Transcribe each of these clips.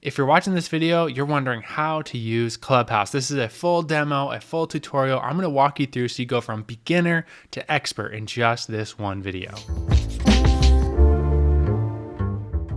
If you're watching this video, you're wondering how to use Clubhouse. This is a full demo, a full tutorial. I'm gonna walk you through so you go from beginner to expert in just this one video.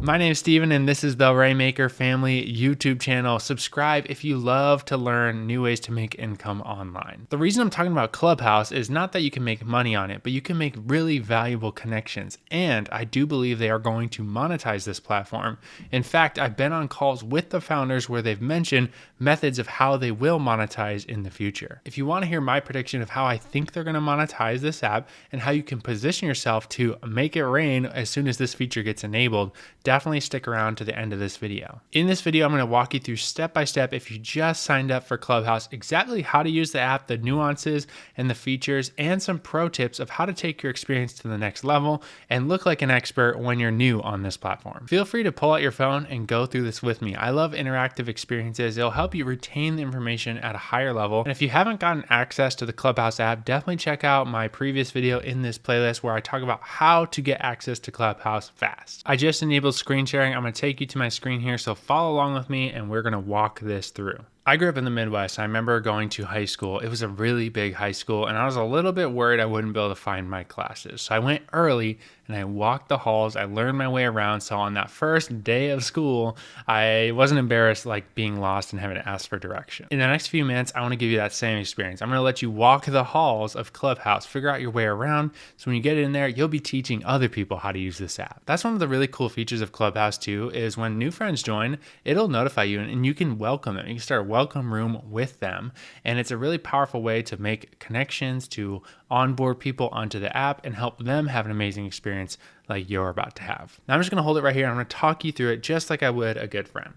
My name is Steven and this is the Rainmaker Family YouTube channel. Subscribe if you love to learn new ways to make income online. The reason I'm talking about Clubhouse is not that you can make money on it, but you can make really valuable connections. And I do believe they are going to monetize this platform. In fact, I've been on calls with the founders where they've mentioned methods of how they will monetize in the future. If you want to hear my prediction of how I think they're going to monetize this app and how you can position yourself to make it rain as soon as this feature gets enabled, definitely stick around to the end of this video. In this video, I'm going to walk you through step by step, if you just signed up for Clubhouse, exactly how to use the app, the nuances and the features, and some pro tips of how to take your experience to the next level and look like an expert when you're new on this platform. Feel free to pull out your phone and go through this with me. I love interactive experiences. It'll help you retain the information at a higher level. And if you haven't gotten access to the Clubhouse app, definitely check out my previous video in this playlist where I talk about how to get access to Clubhouse fast. I just enabled screen sharing. I'm going to take you to my screen here, so follow along with me and we're going to walk this through. I grew up in the Midwest. I remember going to high school. It was a really big high school and I was a little bit worried I wouldn't be able to find my classes. So I went early and I walked the halls. I learned my way around. So on that first day of school, I wasn't embarrassed like being lost and having to ask for direction. In the next few minutes, I want to give you that same experience. I'm going to let you walk the halls of Clubhouse, figure out your way around. So when you get in there, you'll be teaching other people how to use this app. That's one of the really cool features of Clubhouse too, is when new friends join, it'll notify you and you can welcome them. You can start welcome room with them. And it's a really powerful way to make connections, to onboard people onto the app and help them have an amazing experience like you're about to have. Now I'm just going to hold it right here. I'm going to talk you through it just like I would a good friend.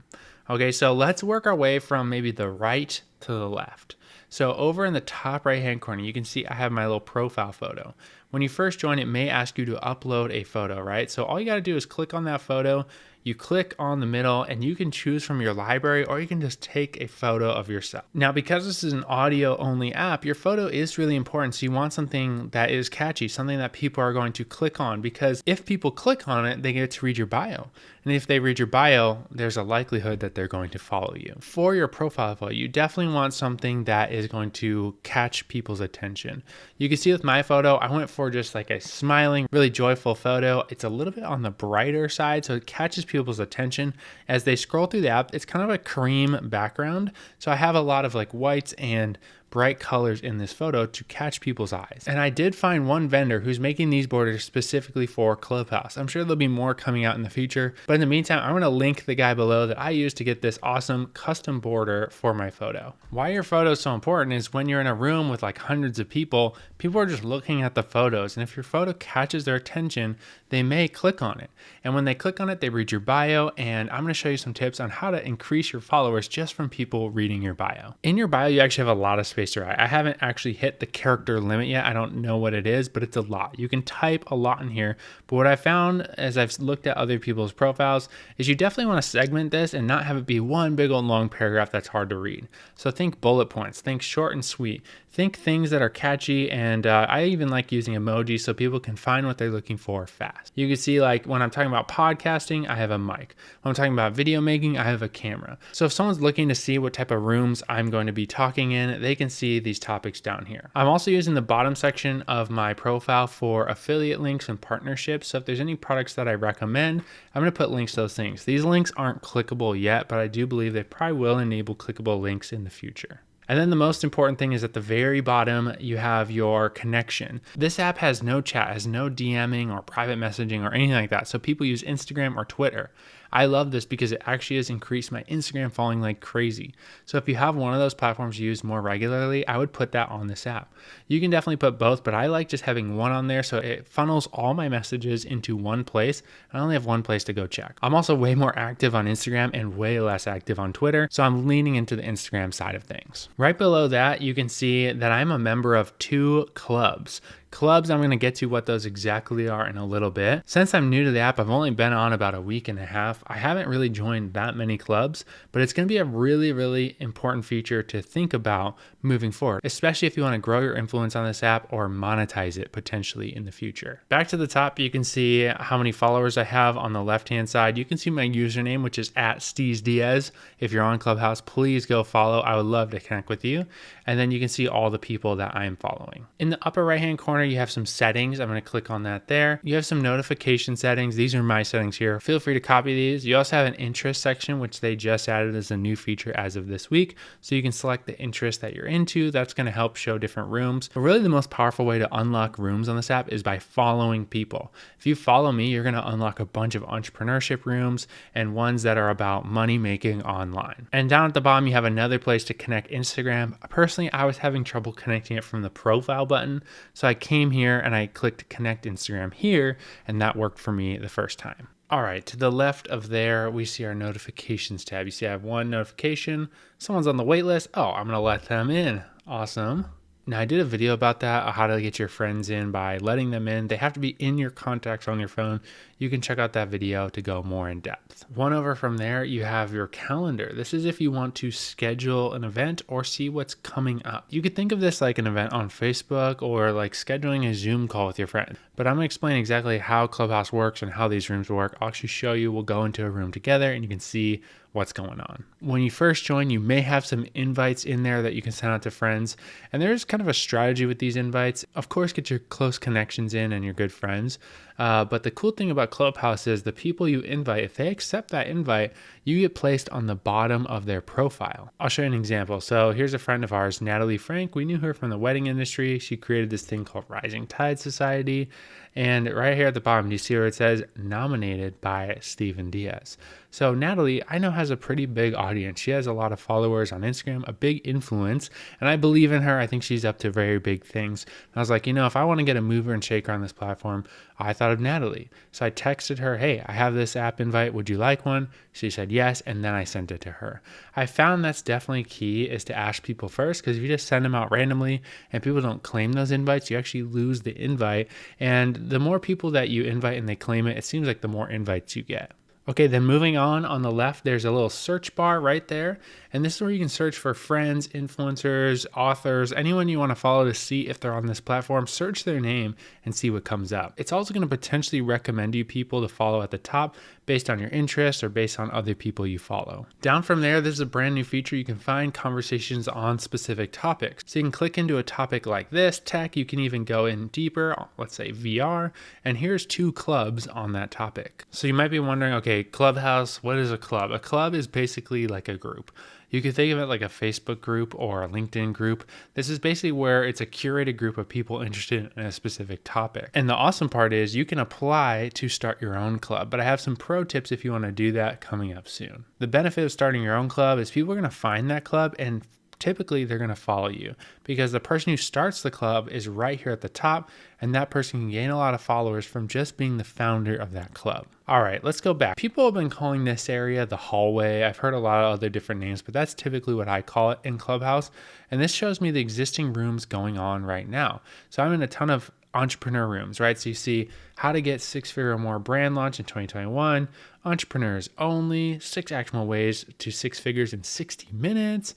Okay, so let's work our way from maybe the right to the left. So over in the top right hand corner, you can see I have my little profile photo. When you first join, it may ask you to upload a photo, right? So all you got to do is click on that photo. You click on the middle and you can choose from your library or you can just take a photo of yourself. Now, because this is an audio only app, your photo is really important. So you want something that is catchy, something that people are going to click on, because if people click on it, they get to read your bio. And if they read your bio, there's a likelihood that they're going to follow you. For your profile photo, you definitely want something that is going to catch people's attention. You can see with my photo, I went for just like a smiling, really joyful photo. It's a little bit on the brighter side, so it catches people's attention as they scroll through the app. It's kind of a cream background, so I have a lot of like whites and bright colors in this photo to catch people's eyes. And I did find one vendor who's making these borders specifically for Clubhouse. I'm sure there'll be more coming out in the future, but in the meantime, I'm going to link the guy below that I used to get this awesome custom border for my photo. Why your photo is so important is when you're in a room with like hundreds of people, people are just looking at the photos. And if your photo catches their attention, they may click on it. And when they click on it, they read your bio. And I'm going to show you some tips on how to increase your followers just from people reading your bio. In your bio, you actually have a lot of space to write. I haven't actually hit the character limit yet. I don't know what it is, but it's a lot. You can type a lot in here. But what I found as I've looked at other people's profiles is you definitely want to segment this and not have it be one big old long paragraph that's hard to read. So think bullet points, think short and sweet, think things that are catchy. And I even like using emojis so people can find what they're looking for fast. You can see like when I'm talking about podcasting, I have a mic. When I'm talking about video making, I have a camera. So if someone's looking to see what type of rooms I'm going to be talking in, they can see these topics down here. I'm also using the bottom section of my profile for affiliate links and partnerships. So if there's any products that I recommend, I'm going to put links to those things. These links aren't clickable yet, but I do believe they probably will enable clickable links in the future. And then the most important thing is at the very bottom, you have your connection. This app has no chat, has no DMing or private messaging or anything like that. So people use Instagram or Twitter. I love this because it actually has increased my Instagram following like crazy. So if you have one of those platforms used more regularly, I would put that on this app. You can definitely put both, but I like just having one on there so it funnels all my messages into one place. I only have one place to go check. I'm also way more active on Instagram and way less active on Twitter, so I'm leaning into the Instagram side of things. Right below that, you can see that I'm a member of 2 clubs. Clubs, I'm going to get to what those exactly are in a little bit. Since I'm new to the app, I've only been on about a week and a half. I haven't really joined that many clubs, but it's going to be a really, really important feature to think about moving forward, especially if you want to grow your influence on this app or monetize it potentially in the future. Back to the top, you can see how many followers I have on the left-hand side. You can see my username, which is @SteezDiaz. If you're on Clubhouse, please go follow. I would love to connect with you. And then you can see all the people that I'm following. In the upper right-hand corner, you have some settings. I'm going to click on that there. You have some notification settings. These are my settings here. Feel free to copy these. You also have an interest section, which they just added as a new feature as of this week. So you can select the interest that you're into. That's going to help show different rooms. But really the most powerful way to unlock rooms on this app is by following people. If you follow me, you're going to unlock a bunch of entrepreneurship rooms and ones that are about money making online. And down at the bottom, you have another place to connect Instagram. Personally, I was having trouble connecting it from the profile button. So I came here and I clicked connect Instagram here, and that worked for me the first time. All right, to the left of there, we see our notifications tab. You see I have one notification. Someone's on the wait list. Oh, I'm gonna let them in. Awesome. Now I did a video about that, how to get your friends in by letting them in. They have to be in your contacts on your phone. You can check out that video to go more in depth. One over from there, you have your calendar. This is if you want to schedule an event or see what's coming up. You could think of this like an event on Facebook or like scheduling a Zoom call with your friend. But I'm gonna explain exactly how Clubhouse works and how these rooms work. I'll actually show you. We'll go into a room together and you can see what's going on. When you first join, you may have some invites in there that you can send out to friends. And there's kind of a strategy with these invites. Of course, get your close connections in and your good friends. But the cool thing about Clubhouse is the people you invite, if they accept that invite, you get placed on the bottom of their profile. I'll show you an example. So here's a friend of ours, Natalie Frank. We knew her from the wedding industry. She created this thing called Rising Tide Society. And right here at the bottom, you see where it says nominated by Steven Diaz. So Natalie, I know, has a pretty big audience. She has a lot of followers on Instagram, a big influence, and I believe in her. I think she's up to very big things. And I was like, if I want to get a mover and shaker on this platform, I thought of Natalie. So I texted her, hey, I have this app invite. Would you like one? She said yes, and then I sent it to her. I found that's definitely key, is to ask people first, because if you just send them out randomly and people don't claim those invites, you actually lose the invite. And the more people that you invite and they claim it, it seems like the more invites you get. Okay, then moving on the left, there's a little search bar right there. And this is where you can search for friends, influencers, authors, anyone you want to follow to see if they're on this platform. Search their name and see what comes up. It's also going to potentially recommend you people to follow at the top based on your interests or based on other people you follow. Down from there, there's a brand new feature. You can find conversations on specific topics. So you can click into a topic like this, tech. You can even go in deeper, let's say VR. And here's 2 clubs on that topic. So you might be wondering, okay, Clubhouse, what is a club? A club is basically like a group. You could think of it like a Facebook group or a LinkedIn group. This is basically where it's a curated group of people interested in a specific topic. And the awesome part is you can apply to start your own club, but I have some pro tips if you want to do that coming up soon. The benefit of starting your own club is people are going to find that club, and typically they're going to follow you because the person who starts the club is right here at the top, and that person can gain a lot of followers from just being the founder of that club. All right, let's go back. People have been calling this area the hallway. I've heard a lot of other different names, but that's typically what I call it in Clubhouse. And this shows me the existing rooms going on right now. So I'm in a ton of entrepreneur rooms, right? So you see how to get 6-figure or more brand launch in 2021, entrepreneurs only, 6 actionable ways to 6 figures in 60 minutes,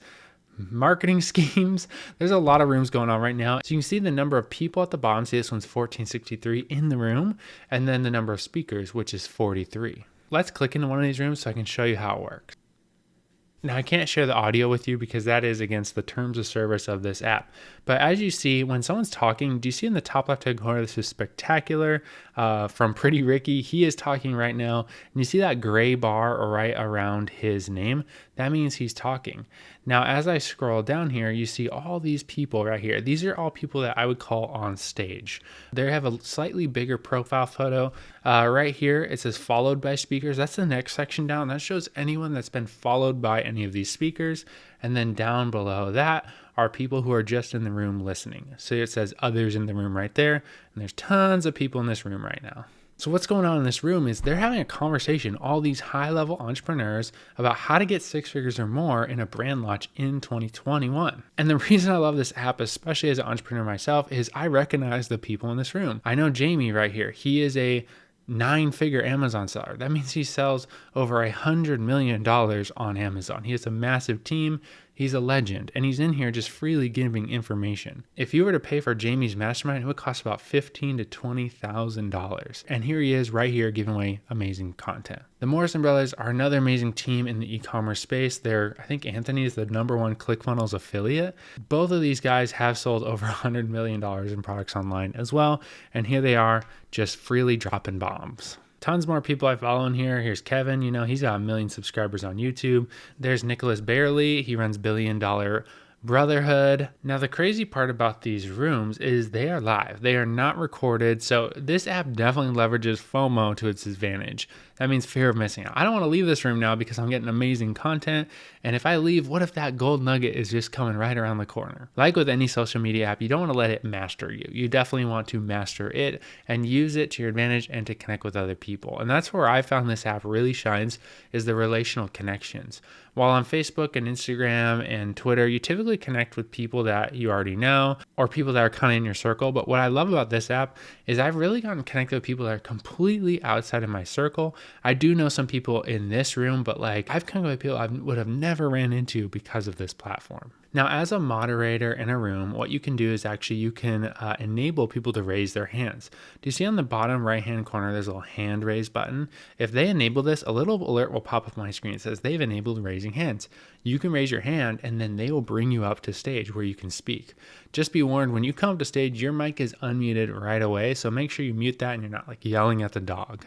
marketing schemes. There's a lot of rooms going on right now. So you can see the number of people at the bottom. See, this one's 1463 in the room, and then the number of speakers, which is 43. Let's click into one of these rooms so I can show you how it works. Now, I can't share the audio with you because that is against the terms of service of this app. But as you see, when someone's talking, do you see in the top left-hand corner, this is Spectacular from Pretty Ricky. He is talking right now. And you see that gray bar right around his name? That means he's talking. Now, as I scroll down here, you see all these people right here. These are all people that I would call on stage. They have a slightly bigger profile photo. Right here, it says followed by speakers. That's the next section down. That shows anyone that's been followed by any of these speakers. And then down below that are people who are just in the room listening. So it says others in the room right there. And there's tons of people in this room right now. So what's going on in this room is they're having a conversation, all these high-level entrepreneurs, about how to get 6 figures or more in a brand launch in 2021. And the reason I love this app, especially as an entrepreneur myself, is I recognize the people in this room. I know Jamie right here. He is a 9-figure Amazon seller. That means he sells over $100 million on Amazon. He has a massive team. He's a legend, and he's in here just freely giving information. If you were to pay for Jamie's mastermind, it would cost about $15,000 to $20,000. And here he is right here giving away amazing content. The Morrison brothers are another amazing team in the e-commerce space. I think Anthony is the #1 ClickFunnels affiliate. Both of these guys have sold over $100 million in products online as well. And here they are just freely dropping bombs. Tons more people I follow in here. Here's Kevin, he's got 1 million subscribers on YouTube. There's Nicholas Barely. He runs $1 Billion Brotherhood. Now, the crazy part about these rooms is they are live. They are not recorded. So this app definitely leverages FOMO to its advantage. That means fear of missing out. I don't want to leave this room now because I'm getting amazing content. And if I leave, what if that gold nugget is just coming right around the corner? Like with any social media app, you don't want to let it master you. You definitely want to master it and use it to your advantage and to connect with other people. And that's where I found this app really shines, is the relational connections. While on Facebook and Instagram and Twitter, you typically connect with people that you already know or people that are kind of in your circle. But what I love about this app is I've really gotten connected with people that are completely outside of my circle. I do know some people in this room, but I've connected with people I would have never ran into because of this platform. Now, as a moderator in a room, what you can do is actually you can enable people to raise their hands. Do you see on the bottom right-hand corner, there's a little hand raise button? If they enable this, a little alert will pop up on my screen. It says they've enabled raising hands. You can raise your hand and then they will bring you up to stage where you can speak. Just be warned, when you come up to stage, your mic is unmuted right away. So make sure you mute that and you're not yelling at the dog.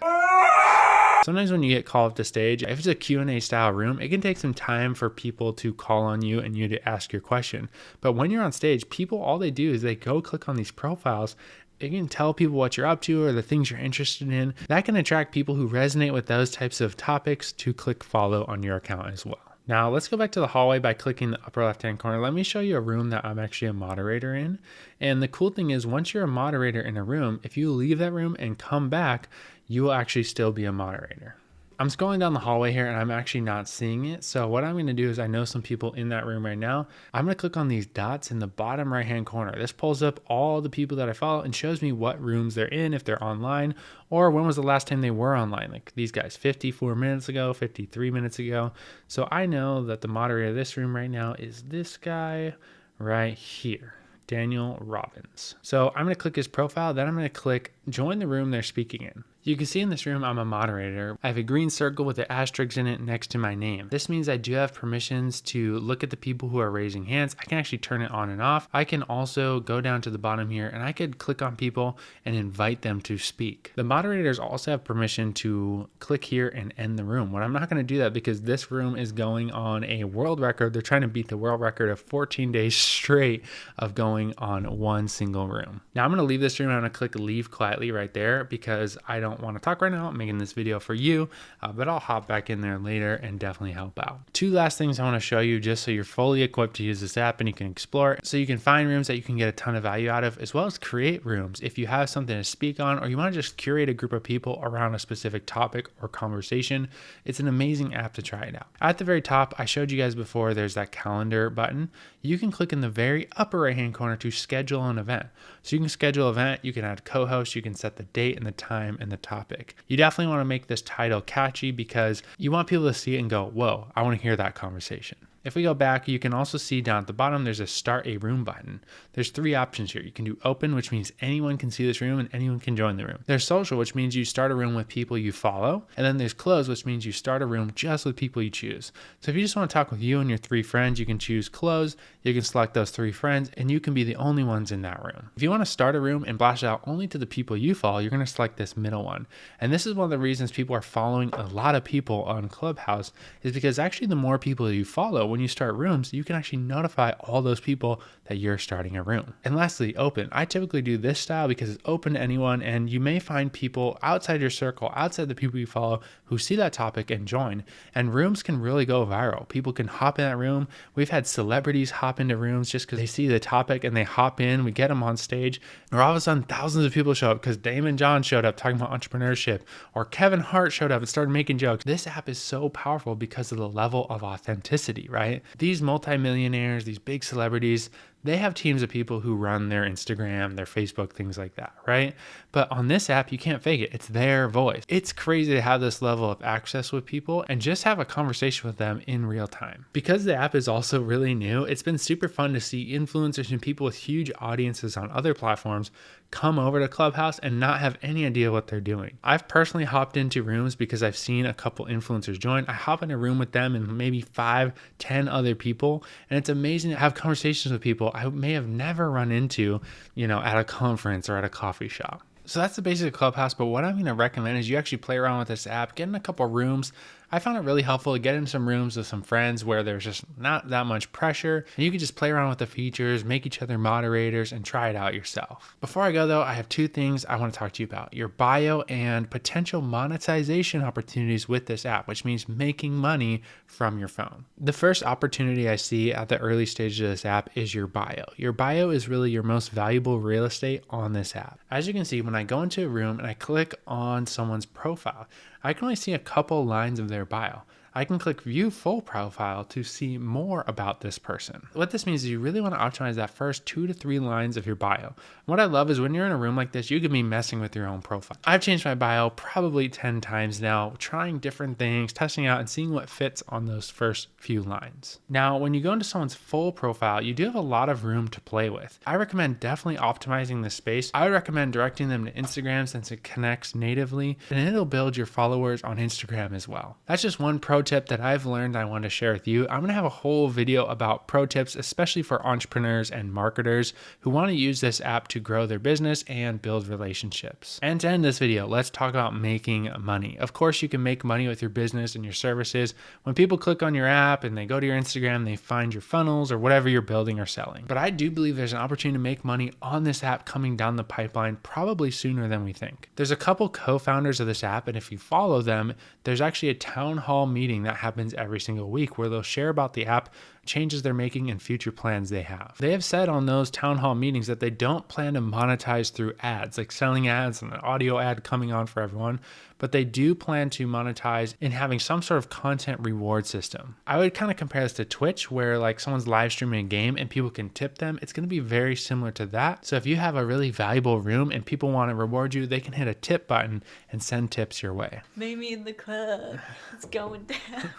Sometimes when you get called up to stage, if it's a Q&A style room, it can take some time for people to call on you and you to ask your question. But when you're on stage, people, all they do is they go click on these profiles. You can tell people what you're up to or the things you're interested in. That can attract people who resonate with those types of topics to click follow on your account as well. Now let's go back to the hallway by clicking the upper left-hand corner. Let me show you a room that I'm actually a moderator in. And the cool thing is once you're a moderator in a room, if you leave that room and come back, you will actually still be a moderator. I'm scrolling down the hallway here and I'm actually not seeing it. So what I'm going to do is I know some people in that room right now. I'm going to click on these dots in the bottom right-hand corner. This pulls up all the people that I follow and shows me what rooms they're in, if they're online, or when was the last time they were online. Like these guys, 54 minutes ago, 53 minutes ago. So I know that the moderator of this room right now is this guy right here, Daniel Robbins. So I'm going to click his profile. Then I'm going to click join the room they're speaking in. You can see in this room, I'm a moderator. I have a green circle with the asterisks in it next to my name. This means I do have permissions to look at the people who are raising hands. I can actually turn it on and off. I can also go down to the bottom here and I could click on people and invite them to speak. The moderators also have permission to click here and end the room. But I'm not going to do that because this room is going on a world record. They're trying to beat the world record of 14 days straight of going on one single room. Now I'm going to leave this room. I'm going to click leave quietly right there because I don't want to talk right now. I'm making this video for you, but I'll hop back in there later and definitely help out. Two last things I want to show you just so you're fully equipped to use this app and you can explore it. So you can find rooms that you can get a ton of value out of, as well as create rooms. If you have something to speak on, or you want to just curate a group of people around a specific topic or conversation, it's an amazing app to try it out. At the very top, I showed you guys before, there's that calendar button. You can click in the very upper right-hand corner to schedule an event. So you can schedule an event, you can add co-hosts, you can set the date and the time and the topic. You definitely want to make this title catchy because you want people to see it and go, whoa, I want to hear that conversation. If we go back, you can also see down at the bottom, there's a start a room button. There's three options here. You can do open, which means anyone can see this room and anyone can join the room. There's social, which means you start a room with people you follow. And then there's close, which means you start a room just with people you choose. So if you just want to talk with you and your 3 friends, you can choose close. You can select those 3 friends and you can be the only ones in that room. If you want to start a room and blast it out only to the people you follow, you're going to select this middle one. And this is one of the reasons people are following a lot of people on Clubhouse, is because actually the more people you follow, when you start rooms, you can actually notify all those people that you're starting a room. And lastly, open. I typically do this style because it's open to anyone, and you may find people outside your circle, outside the people you follow, who see that topic and join. And rooms can really go viral. People can hop in that room. We've had celebrities hop into rooms just because they see the topic and they hop in. We get them on stage, or all of a sudden thousands of people show up because Damon John showed up talking about entrepreneurship, or Kevin Hart showed up and started making jokes. This app is so powerful because of the level of authenticity, right? These multimillionaires, these big celebrities, they have teams of people who run their Instagram, their Facebook, things like that, right? But on this app, you can't fake it. It's their voice. It's crazy to have this level of access with people and just have a conversation with them in real time. Because the app is also really new, it's been super fun to see influencers and people with huge audiences on other platforms come over to Clubhouse and not have any idea what they're doing. I've personally hopped into rooms because I've seen a couple influencers join. I hop in a room with them and maybe 5, 10 other people, and it's amazing to have conversations with people I may have never run into, at a conference or at a coffee shop. So that's the basic of Clubhouse, but what I'm going to recommend is you actually play around with this app, get in a couple rooms. I found it really helpful to get in some rooms with some friends where there's just not that much pressure, and you can just play around with the features, make each other moderators, and try it out yourself. Before I go though, I have 2 things I want to talk to you about: your bio and potential monetization opportunities with this app, which means making money from your phone. The first opportunity I see at the early stages of this app is your bio. Your bio is really your most valuable real estate on this app. As you can see, when I go into a room and I click on someone's profile, I can only see a couple lines of their bio. I can click view full profile to see more about this person. What this means is you really want to optimize that first 2 to 3 lines of your bio. What I love is when you're in a room like this, you can be messing with your own profile. I've changed my bio probably 10 times now, trying different things, testing out and seeing what fits on those first few lines. Now, when you go into someone's full profile, you do have a lot of room to play with. I recommend definitely optimizing the space. I would recommend directing them to Instagram since it connects natively, and it'll build your followers on Instagram as well. That's just one pro tip that I've learned I want to share with you. I'm going to have a whole video about pro tips, especially for entrepreneurs and marketers who want to use this app to grow their business and build relationships. And to end this video, let's talk about making money. Of course, you can make money with your business and your services. When people click on your app and they go to your Instagram, they find your funnels or whatever you're building or selling. But I do believe there's an opportunity to make money on this app coming down the pipeline probably sooner than we think. There's a couple co-founders of this app, and if you follow them, there's actually a town hall meeting that happens every single week where they'll share about the app, changes they're making, and future plans they have. They have said on those town hall meetings that they don't plan to monetize through ads, like selling ads and an audio ad coming on for everyone, but they do plan to monetize in having some sort of content reward system. I would kind of compare this to Twitch, where like someone's live streaming a game and people can tip them. It's going to be very similar to that. So if you have a really valuable room and people want to reward you, they can hit a tip button and send tips your way. Meet me in the club. It's going down.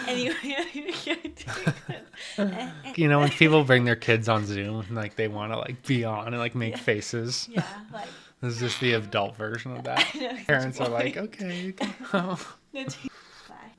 Anyway, when people bring their kids on Zoom and like they want to like be on and like make faces. Yeah, like this is just the adult version of that. Parents are like, okay, you can go.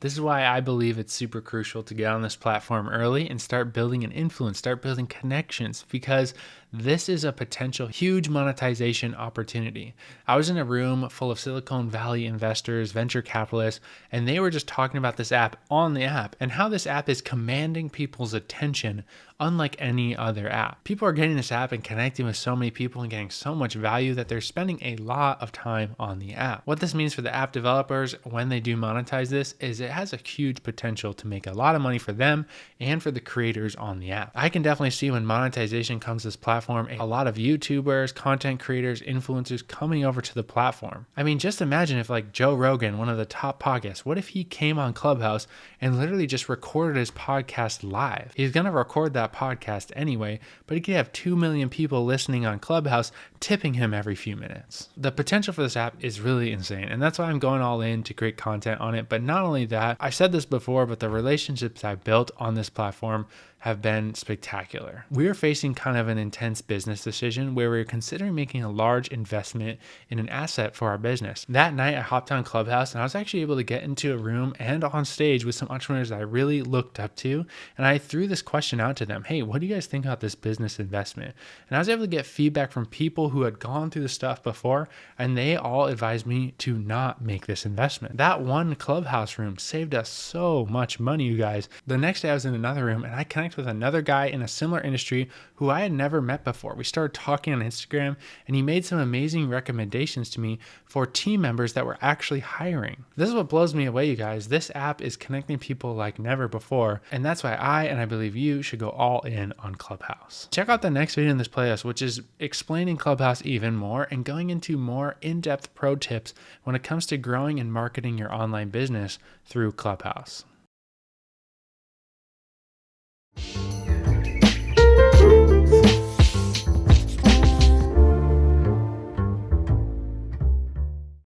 This is why I believe it's super crucial to get on this platform early and start building an influence, start building connections, because this is a potential huge monetization opportunity. I was in a room full of Silicon Valley investors, venture capitalists, and they were just talking about this app on the app and how this app is commanding people's attention unlike any other app. People are getting this app and connecting with so many people and getting so much value that they're spending a lot of time on the app. What this means for the app developers when they do monetize this is it has a huge potential to make a lot of money for them and for the creators on the app. I can definitely see when monetization comes to this platform, a lot of YouTubers, content creators, influencers coming over to the platform. I mean, just imagine if like Joe Rogan, one of the top podcasts, what if he came on Clubhouse and literally just recorded his podcast live? He's going to record that podcast anyway, but he could have 2 million people listening on Clubhouse tipping him every few minutes. The potential for this app is really insane, and that's why I'm going all in to create content on it. But not only that, I've said this before, but the relationships I've built on this platform have been spectacular. We're facing kind of an intense intense business decision where we were considering making a large investment in an asset for our business. That night, I hopped on Clubhouse and I was actually able to get into a room and on stage with some entrepreneurs that I really looked up to. And I threw this question out to them. Hey, what do you guys think about this business investment? And I was able to get feedback from people who had gone through the stuff before, and they all advised me to not make this investment. That one Clubhouse room saved us so much money, you guys. The next day I was in another room and I connected with another guy in a similar industry who I had never met before. We started talking on Instagram and he made some amazing recommendations to me for team members that were actually hiring. This is what blows me away, you guys. This app is connecting people like never before, and that's why I believe you should go all in on Clubhouse. Check out the next video in this playlist, which is explaining Clubhouse even more and going into more in-depth pro tips when it comes to growing and marketing your online business through Clubhouse.